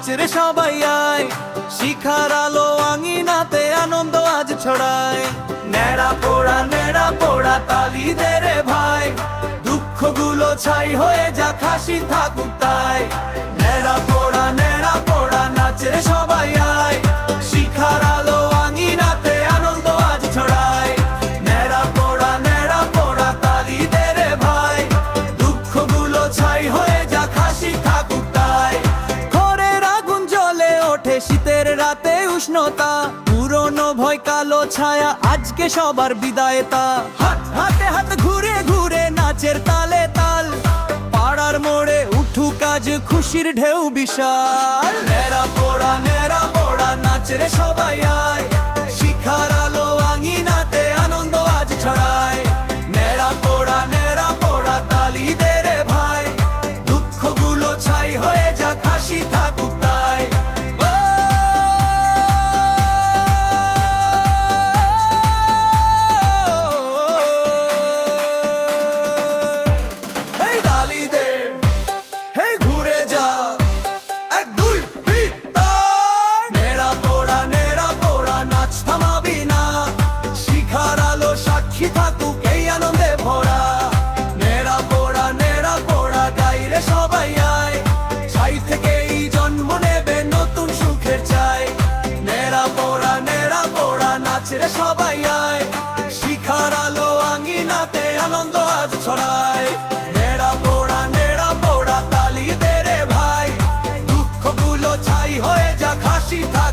নাচরে সবাই আয়, শিখার আলো আঙিনাতে আনন্দ আজ ছড়ায়। নেড়া পোড়া তালি দে রে ভাই, দুঃখগুলো ছাই হয়ে যা, হাসি থাকুক তাই। নেড়া পোড়া নাচরে সবাই আয়, শিখার আলো আঙিনাতে আনন্দ আজ ছড়ায়। নেড়া পোড়া তালি দে রে ভাই, দুঃখগুলো ছাই হয়ে যা, হাসি থাকুক তাই। ঘরের আগুন জ্বলে ওঠে শীতের রাতে উষ্ণতা, পুরনো ভয় কালো ছায়া আজকে সবার বিদায়তা। হাতে হাত ঘুরে ঘুরে নাচের তালে তাল, পাড়ার মোড়ে উঠুক আজ খুশির ঢেউ বিশাল। নেড়া পোড়া নাচরে সবাই আয়, শিখার আলো আঙিনাতে আনন্দ আজ ছড়ায়। নেড়া পোড়া তালি দে রে ভাই, দুঃখগুলো ছাই হয়ে যা, হাসি থাকুক তাই। এই তালি দে, এই ঘুরে যা, এক দুই তিন তাই। নেড়া পোড়া নাচ থামাবি না, শিখার আলো সাক্ষী থাকুক এই আনন্দে ভরা। নেড়া পোড়া গাইরে সবাই আয়, ছাই থেকেই জন্ম নেবে নতুন সুখের চাই। নেড়া পোড়া নাচরে সবাই আয়, শিখার আলো আঙিনাতে আনন্দ আজ ছড়ায়। নেড়া পোড়া তালি দে রে ভাই, দুঃখগুলো ছাই হয়ে যা, হাসি থাকুক।